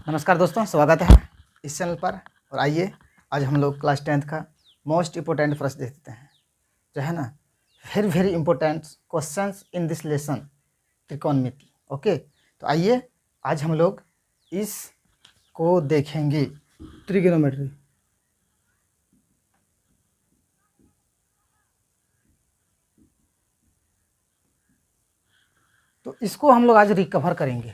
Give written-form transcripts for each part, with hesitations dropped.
नमस्कार दोस्तों, स्वागत है इस चैनल पर। और आइए आज हम लोग क्लास 10th का मोस्ट इम्पोर्टेंट प्रश्न देखते हैं, जो है ना very important questions in this lesson, त्रिकोणमिति। ओके, तो आइए आज हम लोग इसको देखेंगे, ट्रिगोनोमेट्री। तो इसको हम लोग आज रिकवर करेंगे।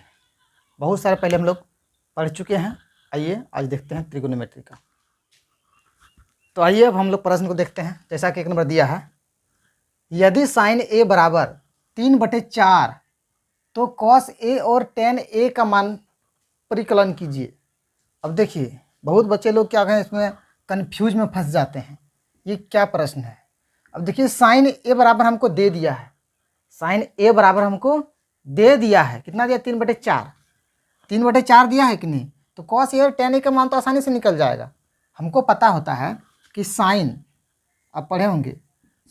बहुत सारे पहले हम लोग पढ़ चुके हैं। आइए आज देखते हैं त्रिकोणमिति का। तो आइए अब हम लोग प्रश्न को देखते हैं। जैसा कि एक नंबर दिया है, यदि साइन ए बराबर 3/4 तो कॉस ए और टेन ए का मान परिकलन कीजिए। अब देखिए, बहुत बच्चे लोग क्या कहें, इसमें कन्फ्यूज में फंस जाते हैं। ये क्या प्रश्न है? अब देखिए, साइन ए बराबर हमको दे दिया है, साइन ए बराबर हमको दे दिया है, कितना दिया? 3/4। 3/4 दिया है कि नहीं? तो कॉस ए और टेन ए का मान तो आसानी से निकल जाएगा। हमको पता होता है कि साइन, आप पढ़े होंगे,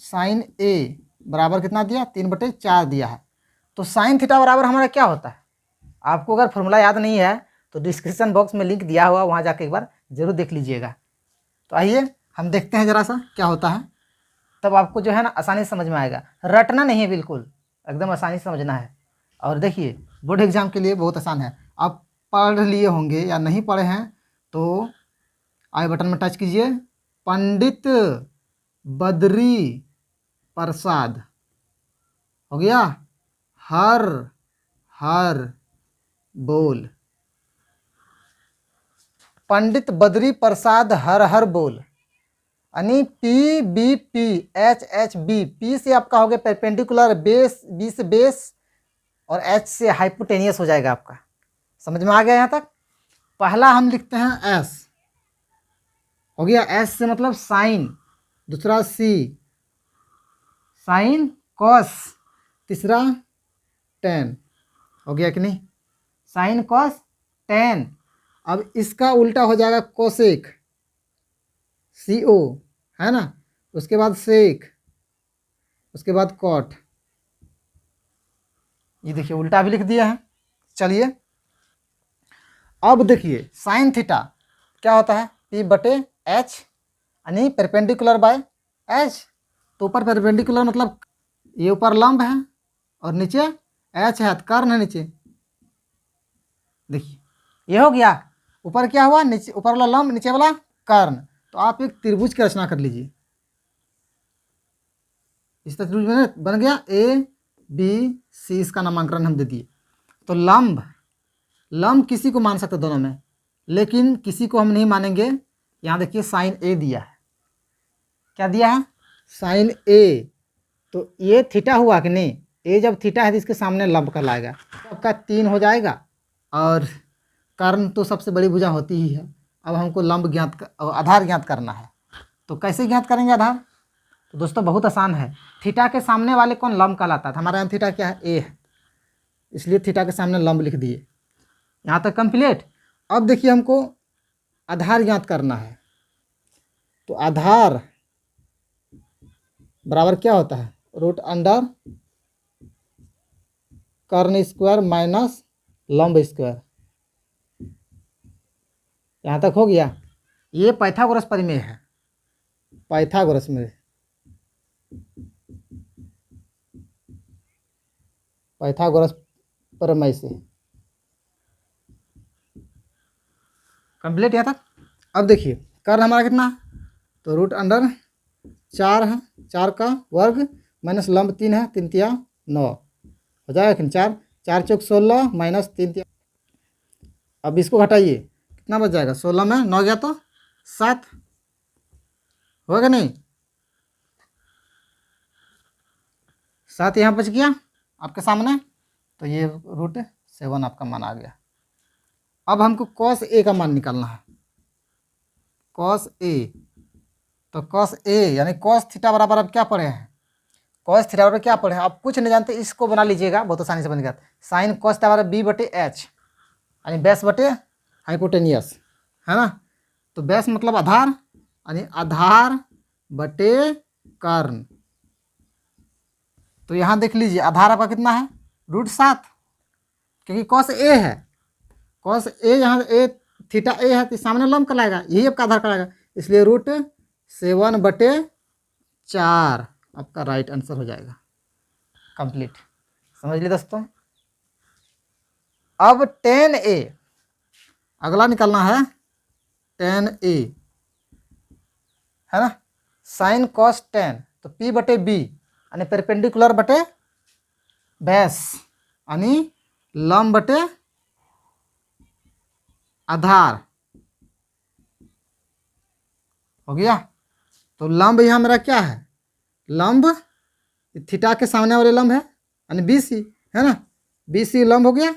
साइन ए बराबर कितना दिया? 3/4 दिया है। तो साइन थीटा बराबर हमारा क्या होता है? आपको अगर फॉर्मूला याद नहीं है तो डिस्क्रिप्शन बॉक्स में लिंक दिया हुआ, वहाँ जाके एक बार जरूर देख लीजिएगा। तो आइए हम देखते हैं जरा सा क्या होता है, तब आपको जो है ना आसानी से समझ में आएगा। रटना नहीं है, बिल्कुल एकदम आसानी से समझना है। और देखिए, बोर्ड एग्जाम के लिए बहुत आसान है। आप पढ़ लिए होंगे या नहीं पढ़े हैं तो आई बटन में टच कीजिए, पंडित बद्री प्रसाद, हो गया, हर हर बोल। पंडित बद्री प्रसाद हर हर बोल, यानी P B P H H B. P से आपका हो गया परपेंडिकुलर, बेस, बी से बेस, और एच से हाइपोटेनियस हो जाएगा आपका। समझ में आ गया यहाँ तक? पहला हम लिखते हैं एस, हो गया। एस से मतलब साइन, दूसरा सी साइन कॉस, तीसरा टेन, हो गया कि नहीं? Sine cos tan. अब इसका उल्टा हो जाएगा कोसेक, सी ओ, है ना। उसके बाद सेक, उसके बाद कॉट। ये देखिए उल्टा भी लिख दिया है। चलिए अब देखिए, साइन थीटा क्या होता है? P/H, यानी परपेंडिकुलर बाय एच। तो ऊपर परपेंडिकुलर मतलब ये ऊपर लंब है और नीचे एच है, कर्ण है नीचे। देखिए ये हो गया, ऊपर क्या हुआ? नीचे ऊपर वाला लंब, नीचे वाला कर्ण। तो आप एक त्रिभुज की रचना कर लीजिए। इस त्रिभुज में बन गया ए बी सी, इसका नामांकन हम दे दिए। तो लंब, लंब किसी को मान सकते दोनों में, लेकिन किसी को हम नहीं मानेंगे। यहाँ देखिए साइन ए दिया है, क्या दिया है? साइन ए। तो ये थीटा हुआ कि नहीं? ए जब थीटा है तो इसके सामने लंब कहलाएगा, तो आपका 3 हो जाएगा। और कर्ण तो सबसे बड़ी भुजा होती ही है। अब हमको लंब आधार ज्ञात करना है। तो कैसे ज्ञात करेंगे आधार? तो दोस्तों बहुत आसान है। थीटा के सामने वाले कौन लंब कहलाता था? हमारे यहाँ थीटा क्या है? ए है, इसलिए थीटा के सामने लंब लिख दिए। यहाँ तक कंप्लीट। अब देखिए हमको आधार ज्ञात करना है। तो आधार बराबर क्या होता है? √अंडर कर्ण स्क्वायर माइनस लंब स्क्वायर। यहाँ तक हो गया। ये पाइथागोरस प्रमेय है, पाइथागोरस में, पाइथागोरस प्रमेय से कंप्लीट यहाँ तक। अब देखिए कर्ण हमारा कितना है? तो √4 है, 4 का वर्ग माइनस लंब 3 है, 3 तिया 9 हो जाएगा कि 4, 4 चौक 16 माइनस 3 तिया। अब इसको घटाइए, कितना बच जाएगा? 16 में 9 गया तो 7, होगा नहीं? 7 यहाँ बच गया आपके सामने। तो ये √7 आपका मान आ गया। अब हमको कॉस ए का मान निकालना है, कॉस ए। तो कॉस ए यानी कॉस थीटा बराबर, अब क्या पढ़े हैं? कॉस थीटा बराबर क्या पढ़े हैं? आप कुछ नहीं जानते, इसको बना लीजिएगा, बहुत आसानी से बन गया। साइन कॉस थीटा बराबर B/H, यानी बेस बटे हाइपोटेनियस, है ना। तो बेस मतलब आधार, यानी आधार बटे कर्ण। तो यहाँ देख लीजिए आधार आपका कितना है? √7, क्योंकि कॉस ए है। कॉस ए, यहाँ ए थीटा ए है तो सामने लंब कहलाएगा, यही आपका आधार कहलाएगा, इसलिए √7/4 आपका राइट आंसर हो जाएगा। कंप्लीट, समझ लिए दोस्तों। अब tan A अगला निकालना है, tan A है ना, साइन कॉस tan, तो P/B यानी परपेंडिकुलर बटे बेस यानी लंब बटे आधार हो गया। तो लंब यहाँ मेरा क्या है, लंब थीटा के सामने वाले लंब है यानी BC है ना, BC लंब हो गया,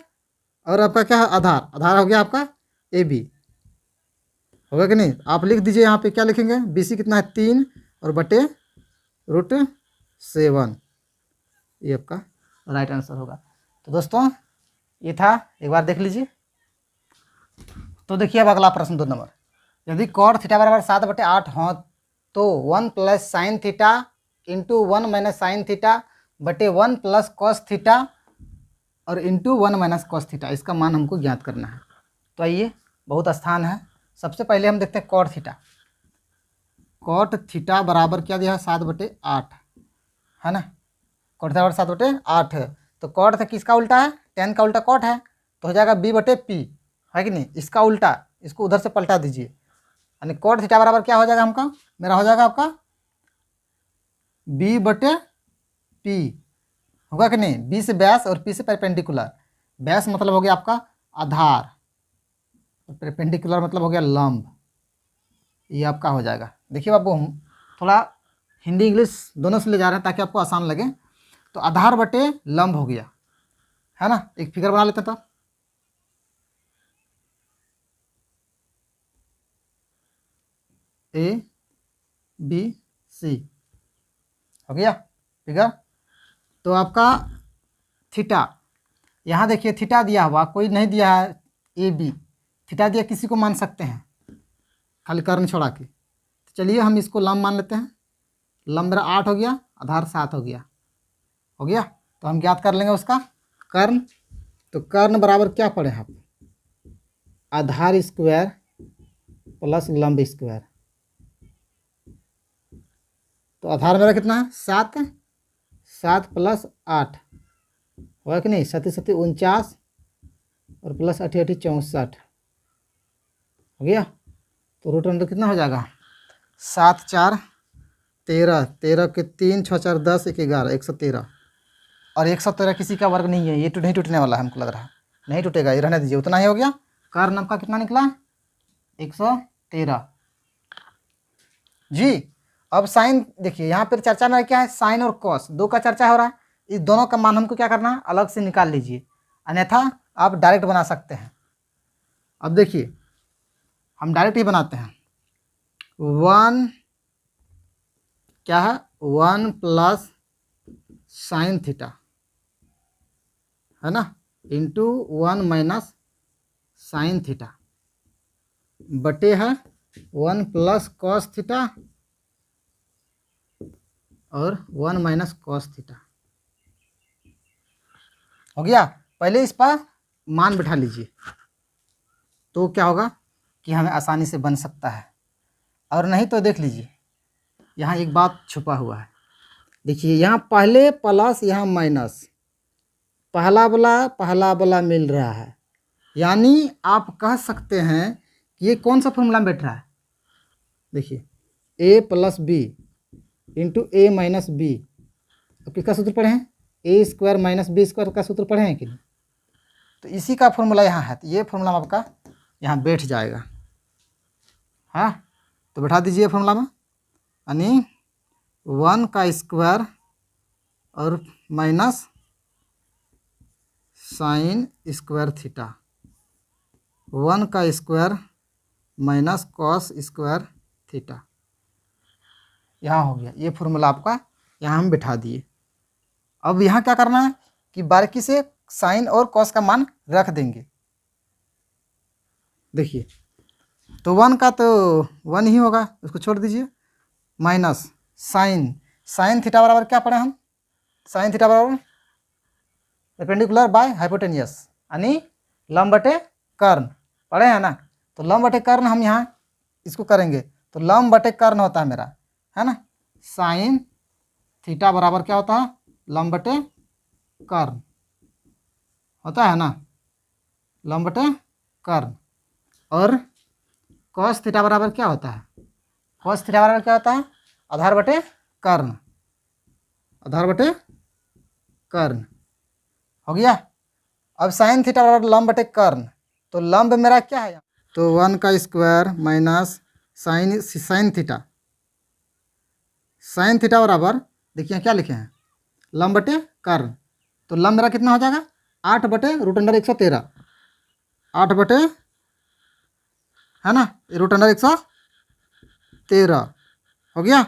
और आपका क्या है आधार, आधार हो गया आपका AB, होगा कि नहीं। आप लिख दीजिए यहाँ पे, क्या लिखेंगे, BC कितना है 3 और बटे √7, ये आपका राइट आंसर होगा। तो दोस्तों ये था, एक बार देख लीजिए। तो देखिए अब अगला प्रश्न 2 नंबर, यदि cot थीटा बराबर 7/8 हो तो 1 + sin theta into 1 - sin theta बटे 1 + cos थीटा और इंटू 1 - cos थीटा, इसका मान हमको ज्ञात करना है। तो आइए, बहुत आसान है। सबसे पहले हम देखते हैं cot थीटा। cot थीटा बराबर क्या दिया है 7/8 है ना, cot थीटा बराबर 7/8 है, तो cot था किसका उल्टा है, tan का उल्टा cot है, तो हो जाएगा B/P है कि नहीं, इसका उल्टा, इसको उधर से पलटा दीजिए, यानी cot थीटा बराबर क्या हो जाएगा हमका, मेरा हो जाएगा आपका B/P, होगा कि नहीं, B से व्यास और P से परपेंडिकुलर, व्यास मतलब हो गया आपका आधार और परपेंडिकुलर मतलब हो गया लंब, ये आपका हो जाएगा। देखिए बाबू, हम थोड़ा हिंदी इंग्लिश दोनों से ले जा रहे हैं ताकि आपको आसान लगे। तो आधार बटे लंब हो गया है ना, एक फिगर बना लेते हैं। तो ABC हो गया फिगर। तो आपका थीटा, यहाँ देखिए थीटा दिया हुआ, कोई नहीं दिया है AB, थीटा दिया किसी को मान सकते हैं खाली कर्ण छोड़ा के। तो चलिए हम इसको लंब मान लेते हैं, लंब मेरा 8 हो गया, आधार 7 हो गया, हो गया। तो हम ज्ञात कर लेंगे उसका कर्ण। तो कर्ण बराबर क्या पढ़े आप, आधार स्क्वायर प्लस लंब स्क्वायर। तो आधार मेरा कितना है 7, 7 + 8 होगा कि नहीं, 7 × 7 = 49 और प्लस 8 × 8 = 64 हो गया। तो रूट अंडर कितना हो जाएगा 7 × 4 = 13, 13 के 3 6 4 10 1 11 113, और 113 किसी का वर्ग नहीं है, ये तो नहीं टूटने वाला है, हमको लग रहा है नहीं टूटेगा, ये रहने दीजिए, उतना ही हो गया। कर्ण आपका कितना निकला 113 जी। अब साइन देखिए, यहाँ पर चर्चा में क्या है, साइन और कॉस दो का चर्चा हो रहा है, इस दोनों का मान हमको क्या करना है, अलग से निकाल लीजिए, अन्यथा आप डायरेक्ट बना सकते हैं। अब देखिए हम डायरेक्ट ही बनाते हैं, 1 क्या है 1 + sin थीटा है ना, इंटू 1 - sin थीटा बटे है 1 + cos थीटा और 1 - cos थीटा हो गया। पहले इस पर मान बिठा लीजिए, तो क्या होगा कि हमें आसानी से बन सकता है, और नहीं तो देख लीजिए यहाँ एक बात छुपा हुआ है। देखिए यहाँ पहले प्लस यहाँ माइनस, पहला वाला मिल रहा है, यानी आप कह सकते हैं कि ये कौन सा फॉर्मूला में बैठ रहा है। देखिए A + B into A - B, अब किसका सूत्र पढ़े हैं, A² - B² का सूत्र पढ़े हैं कि नहीं, तो इसी का फॉर्मूला यहाँ है, तो ये फॉर्मूला आपका यहाँ बैठ जाएगा। हाँ तो बैठा दीजिए फॉर्मूला में, यानी 1 का स्क्वायर और माइनस साइन स्क्वायर थीटा, 1 का square minus cos square theta, यहाँ हो गया। ये फॉर्मूला आपका यहाँ हम बिठा दिए। अब यहाँ क्या करना है कि बारीकी से साइन और कॉस का मान रख देंगे। देखिए तो 1 का तो 1 ही होगा, उसको छोड़ दीजिए, माइनस साइन थीटा बराबर क्या पढ़े हम, साइन थीटा बराबर परपेंडिकुलर बाय हाइपोटेनियस, यानी लंब बटे कर्ण, पढ़े हैं ना। तो लंब बटे कर्ण हम यहाँ इसको करेंगे, तो लंब बटे कर्ण होता है मेरा, है ना। साइन थीटा बराबर क्या होता है, लंब बटे कर्ण होता है ना, लंब बटे कर्ण। और कॉस थीटा बराबर क्या होता है, कॉस थीटा बराबर क्या होता है, आधार बटे कर्ण, आधार बटे कर्ण हो गया। अब साइन थीटा बराबर लंब बटे कर्ण, तो लंब मेरा क्या है, तो 1 का square minus sine theta, sine theta बराबर देखिए क्या लिखे हैं, लंब बटे कर्ण। तो लंब मेरा कितना हो जाएगा, 8 बटे रूट अंडर 113, 8 बटे, है ना, रूट अंडर 113 हो गया।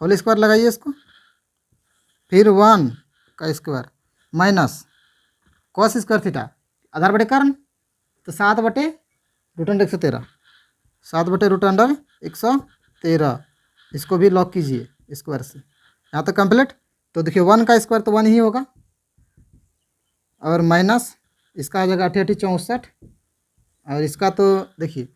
होल स्क्वायर लगाइए इसको, फिर 1 का square minus cos square theta आधार बटे कर्ण, तो 7 बटे रूट अंडर 113, 7 बटे रूट अंडर 113, इसको भी लॉक कीजिए स्क्वायर से, यहाँ तक कंप्लीट। तो देखिए 1 का स्क्वायर तो 1 ही होगा, और माइनस इसका आ जाएगा 88 64, और इसका तो देखिए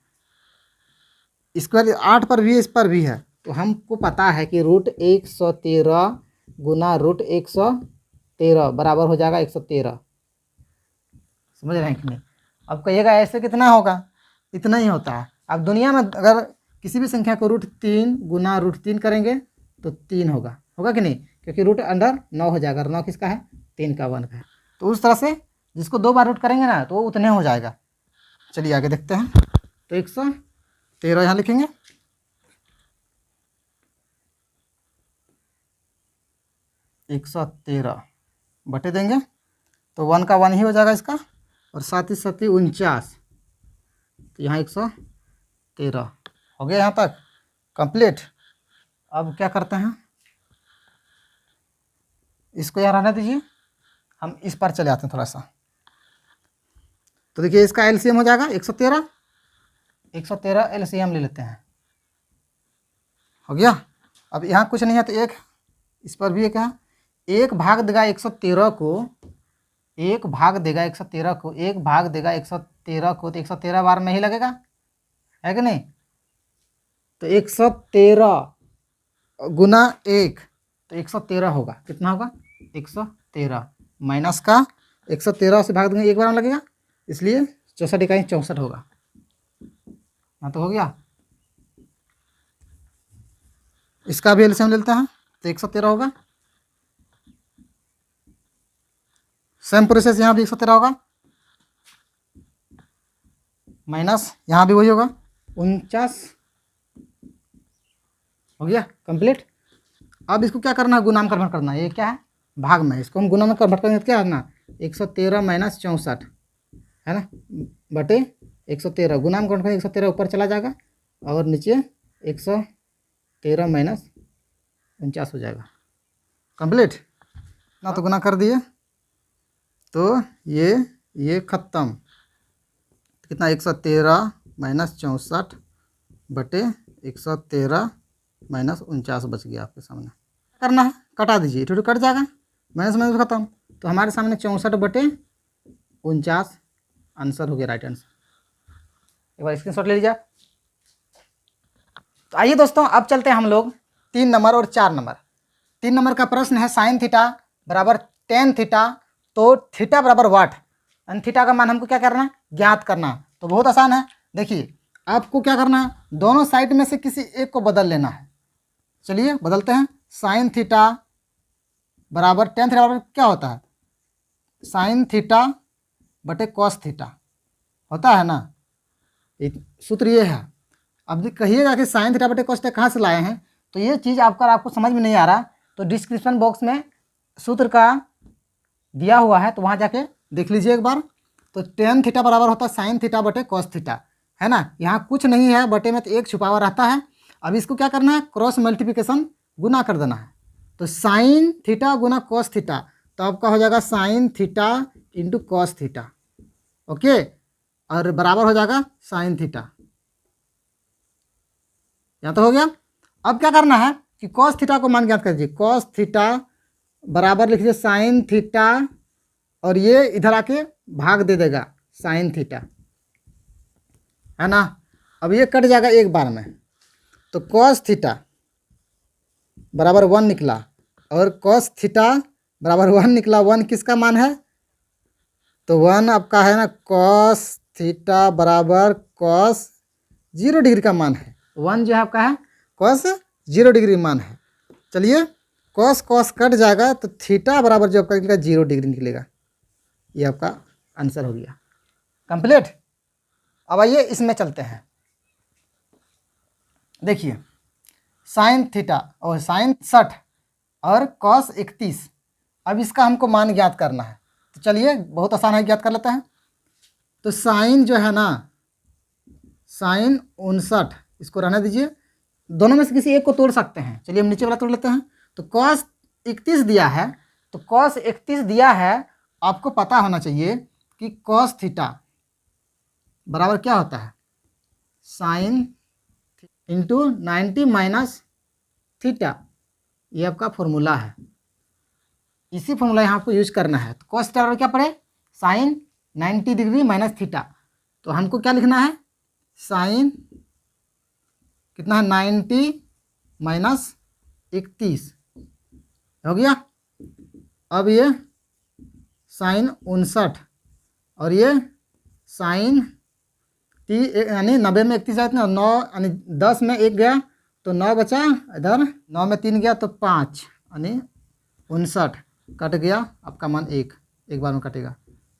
स्क्वायर 8 पर भी इस पर भी है, तो हमको पता है कि रूट 113 गुना रूट 113 बराबर हो जाएगा 113, समझ रहे हैं कि नहीं। अब कहिएगा ऐसे कितना होगा, इतना ही होता है। अब दुनिया में अगर किसी भी संख्या को रूट 3 गुना रूट 3 करेंगे तो 3 होगा, होगा कि नहीं, क्योंकि रूट अंडर 9 हो जाएगा, 9 किसका है, 3 का 1 का है। तो उस तरह से जिसको 2 बार रूट करेंगे ना तो वो उतने हो जाएगा। चलिए आगे देखते हैं। तो 113 यहाँ लिखेंगे, एक 113 बटे देंगे, तो 1 का 1 ही हो जाएगा इसका, और 7 7 49, तो यहाँ 113 हो गया, यहाँ तक कंप्लीट। अब क्या करते हैं, इसको यहाँ रहने दीजिए, हम इस पर चले आते हैं थोड़ा सा। तो देखिए इसका एलसीएम हो जाएगा 113, 113 एलसीएम ले लेते हैं, हो गया। अब यहाँ कुछ नहीं है तो एक इस पर भी एक है, एक भाग देगा 113 को, एक भाग देगा 113 को, एक भाग देगा 113 को, तो 113 बार में ही लगेगा, है कि नहीं। तो 113 गुना 1, तो 113 होगा, कितना होगा 113, माइनस का 113 से भाग देंगे एक बार में लगेगा, इसलिए 64 इकाई 64 होगा। हाँ तो हो गया। इसका भी एलसीएम लेते हैं, तो 113 होगा, सेम प्रोसेस यहाँ भी 113 होगा, माइनस यहाँ भी वही होगा 49, हो गया कंप्लीट। अब इसको क्या करना है, गुना में कन्वर्ट करना है, ये क्या है भाग में, इसको हम गुना में कन्वर्ट करेंगे तो क्या करना, 113 माइनस 64, है ना, बटे 113, गुना में कन्वर्ट करेंगे 113 ऊपर चला जाएगा, और नीचे 113 माइनस 49 हो जाएगा कंप्लीट ना। तो गुना कर दिए, तो ये ख़त्म, कितना 113 माइनस 64 बटे 113 माइनस 49 बच गया आपके सामने। करना है कटा दीजिए, टू कट जाएगा, माइनस माइनस खत्म, तो हमारे सामने 64 बटे 49 आंसर हो गया, राइट आंसर। एक बार स्क्रीनशॉट ले लीजिए। तो आइए दोस्तों अब चलते हैं हम लोग 3 नंबर और 4 नंबर। 3 नंबर का प्रश्न है साइन थीटा बराबर टेन थीटा, तो थीटा बराबर वाट, एंड थीटा का मान हमको क्या करना है, ज्ञात करना। तो बहुत आसान है, देखिए आपको क्या करना है, दोनों साइड में से किसी एक को बदल लेना है। चलिए बदलते हैं, साइन थीटा बराबर टेन थीटा बराबर क्या होता है, साइन थीटा बटे कॉस थीटा होता है ना, सूत्र ये है। अब कहिएगा कि साइन थीटा बटे कॉस थीटा कहाँ से लाए हैं, तो ये चीज़ आपको समझ में नहीं आ रहा तो डिस्क्रिप्शन बॉक्स में सूत्र का दिया हुआ है, तो वहाँ जाके देख लीजिए एक बार। तो टेन थीटा बराबर होता है साइन थीटा बटे कॉस थीटा, है ना, यहाँ कुछ नहीं है, बटे में तो एक छुपा हुआ रहता है। अब इसको क्या करना है, क्रॉस मल्टीप्लिकेशन गुना कर देना है, तो साइन थीटा गुना कॉस थीटा, तो आपका हो जाएगा sine theta into cos theta, okay, और बराबर हो जाएगा साइन थीटा, यहाँ तो हो गया। अब क्या करना है कि कॉस थीटा को मान ज्ञात कर दीजिए, कॉस थीटा बराबर लिख लीजिए साइन थीटा, और ये इधर आके भाग दे देगा साइन थीटा, है ना। अब ये कट जाएगा एक बार में, तो कॉस थीटा बराबर 1 निकला, और कॉस थीटा बराबर 1 निकला। 1 किसका मान है, तो 1 आपका है ना कॉस थीटा बराबर कॉस 0 डिग्री का मान है। 1 जो है आपका है कॉस 0 डिग्री मान है। चलिए कॉस कॉस कट जाएगा तो थीटा बराबर जो आपका निकलेगा 0 डिग्री निकलेगा। ये आपका आंसर हो गया कंप्लीट। अब आइए इसमें चलते हैं। देखिए साइन थीटा और साइन 60 और कॉस 31। अब इसका हमको मान ज्ञात करना है, तो चलिए बहुत आसान है, ज्ञात कर लेते हैं। तो साइन जो है ना साइन 59, इसको रहने दीजिए, दोनों में से किसी एक को तोड़ सकते हैं। चलिए हम नीचे वाला तोड़ लेते हैं। तो कॉस 31 दिया है, तो कॉस 31 दिया है, आपको पता होना चाहिए कि कॉस थीटा बराबर क्या होता है, साइन इंटू 90 माइनस थीटा। ये आपका फॉर्मूला है, इसी फॉर्मूला यहाँ आपको यूज करना है। तो कॉस थीटा बराबर क्या पड़े, साइन 90 डिग्री माइनस थीटा। तो हमको क्या लिखना है, साइन कितना है 90 माइनस 31 हो गया। अब ये साइन 59 और ये साइन यानी 90 में 31 आया, 9 यानी 10 में 1 गया तो 9 बचा, इधर 9 में 3 गया तो 5 यानी 59 कट गया, आपका मान 1 बार में कटेगा।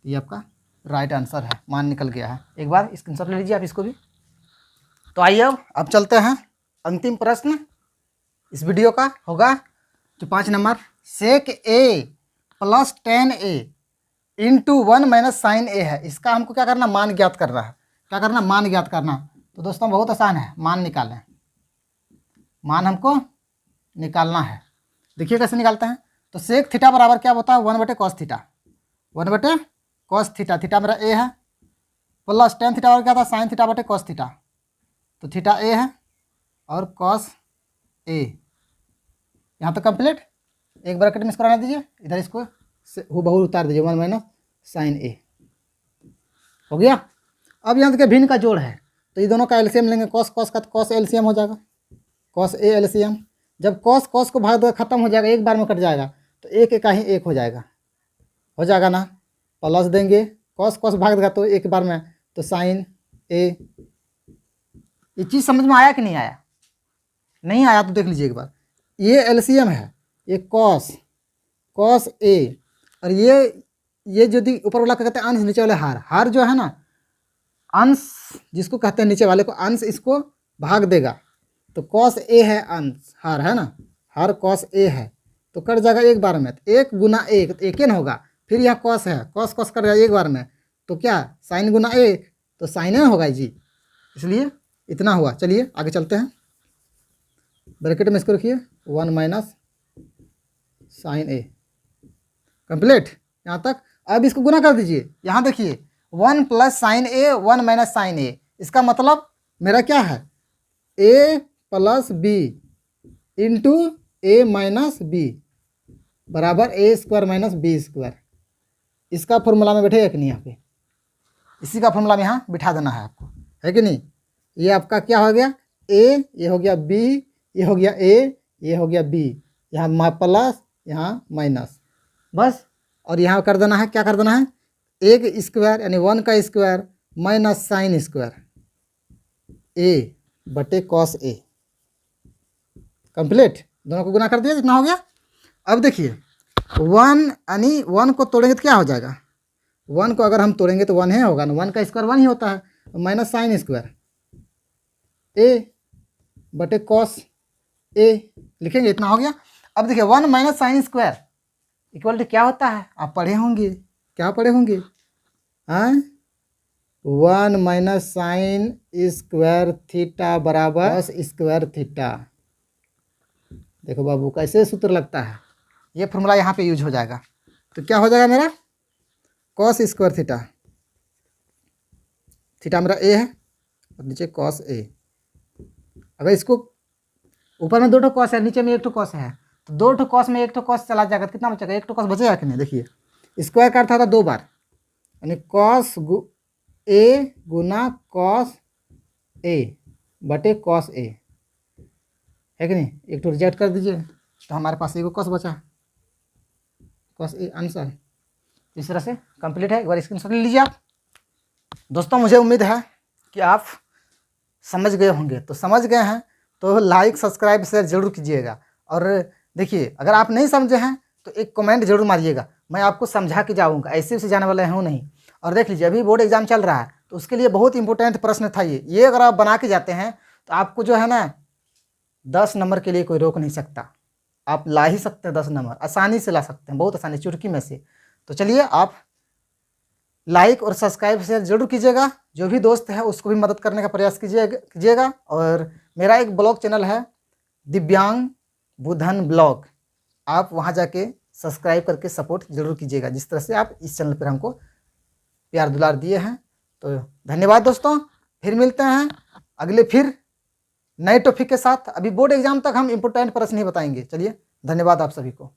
ये आपका राइट आंसर है, मान निकल गया है। एक बार स्क्रीनशॉट ले लीजिए आप इसको भी। तो आइए अब चलते हैं, अंतिम प्रश्न इस वीडियो का होगा जो 5 number, sec A plus 10a into 1 minus sine A है। इसका हमको क्या करना, मान ज्ञात करना है। क्या करना, मान ज्ञात करना। तो दोस्तों बहुत आसान है, मान निकालें, मान हमको निकालना है। देखिए कैसे निकालते हैं। तो सेक थीटा बराबर क्या होता है, 1/cos theta, 1/cos theta, theta मेरा ए है, प्लस 10 थीटा बराबर क्या था, साइन थीटा बटे कॉस थीटा। तो थीटा ए है और कॉस ए, यहाँ तो कंप्लीट। एक ब्रैकेट में इसको रहने दीजिए, इधर इसको हूबहू उतार दीजिए, 1 माइनस साइन ए हो गया। अब यहाँ देखिए भिन्न का जोड़ है, तो ये दोनों का एलसीएम लेंगे, कॉस कॉस का, तो कॉस एलसीएम हो जाएगा, कॉस ए एलसीएम। जब कॉस कॉस को भाग दो खत्म हो जाएगा, एक बार में कट जाएगा, तो एक का ही एक हो जाएगा ना। प्लस देंगे, कॉस कॉस भाग देगा तो एक बार में, तो साइन ए। ये चीज़ समझ में आया कि नहीं आया, नहीं आया तो देख लीजिए एक बार। ये एलसीएम है, ये कॉस ए, और ये जो ऊपर वाला क्या कहते हैं अंश, नीचे वाले हार जो है ना अंश, जिसको कहते हैं नीचे वाले को अंश, इसको भाग देगा। तो कॉस ए है अंश, हार है ना, हार कॉस ए है, तो कट जाएगा एक बार में। तो 1 गुना 1 तो 1 न होगा, फिर यहाँ कॉस है, कॉस कॉस कट जाएगा एक बार में, तो क्या साइन गुना ए, तो साइन ए होगा जी, इसलिए इतना हुआ। चलिए आगे चलते हैं, ब्रैकेट में इसको रखिए 1 माइनस साइन ए, कंप्लीट यहाँ तक। अब इसको गुना कर दीजिए, यहाँ देखिए 1 प्लस साइन ए 1 माइनस साइन ए, इसका मतलब मेरा क्या है, ए प्लस बी इंटू ए माइनस बी बराबर ए स्क्वायर माइनस बी स्क्वायर। इसका फॉर्मूला में बैठेगा कि नहीं, यहाँ पे इसी का फॉर्मूला में यहाँ बिठा देना है आपको, है कि नहीं। ये आपका क्या हो गया, ए, ये हो गया बी, ये हो गया ए, ये हो गया बी, यहाँ प्लस यहाँ माइनस, बस। और यहाँ कर देना है, क्या कर देना है, 1 स्क्वायर यानी 1 का स्क्वायर माइनस साइन स्क्वायर ए बटे कॉस ए, कंप्लीट। दोनों को गुना कर दिया, इतना हो गया। अब देखिए 1 यानी 1 को तोड़ेंगे तो क्या हो जाएगा, 1 को अगर हम तोड़ेंगे तो 1 ही होगा ना, 1 का स्क्वायर 1 ही होता है, माइनस साइन स्क्वायर ए बटे कॉस ए लिखेंगे, इतना हो गया। अब देखिए 1 minus sine square equal to क्या होता है, आप पढ़े होंगे, क्या पढ़े होंगे, हाँ 1 माइनस साइन स्क्वायर थीटा बराबर कॉस स्क्वायर थीटा। देखो बाबू कैसे सूत्र लगता है, ये फॉर्मूला यहाँ पे यूज हो जाएगा। तो क्या हो जाएगा मेरा, कॉस स्क्वायर थीटा, थीटा मेरा ए है और नीचे कॉस ए। अगर इसको ऊपर में 2 कॉस है, नीचे में 1 कॉस है, तो 2 कॉस में 1 कॉस चला जाएगा, तो कितना बचेगा, 1 कॉस बचेगा कि नहीं। देखिए स्क्वायर का अर्थ होता 2 बार, यानी cos A Guna cos A बटे कॉस ए, है कि नहीं। एक तो रिजेक्ट कर दीजिए तो हमारे पास एक कॉस बचा, कॉस ए आंसर। इस तरह से कंप्लीट है। एक बार स्क्रीनशॉट ले लीजिए आप। दोस्तों मुझे उम्मीद है कि आप समझ गए होंगे। तो समझ गए हैं तो लाइक सब्सक्राइब शेयर जरूर कीजिएगा। और देखिए अगर आप नहीं समझे हैं तो एक कमेंट जरूर मारिएगा, मैं आपको समझा के जाऊँगा, ऐसे उसे जाने वाला हूँ नहीं। और देख लीजिए अभी बोर्ड एग्जाम चल रहा है तो उसके लिए बहुत इंपॉर्टेंट प्रश्न था ये अगर आप बना के जाते हैं तो आपको जो है ना 10 नंबर के लिए कोई रोक नहीं सकता। आप ला ही सकते हैं 10 नंबर, आसानी से ला सकते हैं, बहुत आसानी, चुटकी में से। तो चलिए आप लाइक और सब्सक्राइब शेयर जरूर कीजिएगा। जो भी दोस्त है उसको भी मदद करने का प्रयास कीजिएगा। और मेरा एक ब्लॉग चैनल है दिव्यांग बुधन ब्लॉग, आप वहाँ जाके सब्सक्राइब करके सपोर्ट जरूर कीजिएगा, जिस तरह से आप इस चैनल पर हमको प्यार दुलार दिए हैं। तो धन्यवाद दोस्तों, फिर मिलते हैं अगले फिर नए टॉपिक के साथ। अभी बोर्ड एग्जाम तक हम इंपॉर्टेंट प्रश्न ही बताएंगे। चलिए धन्यवाद आप सभी को।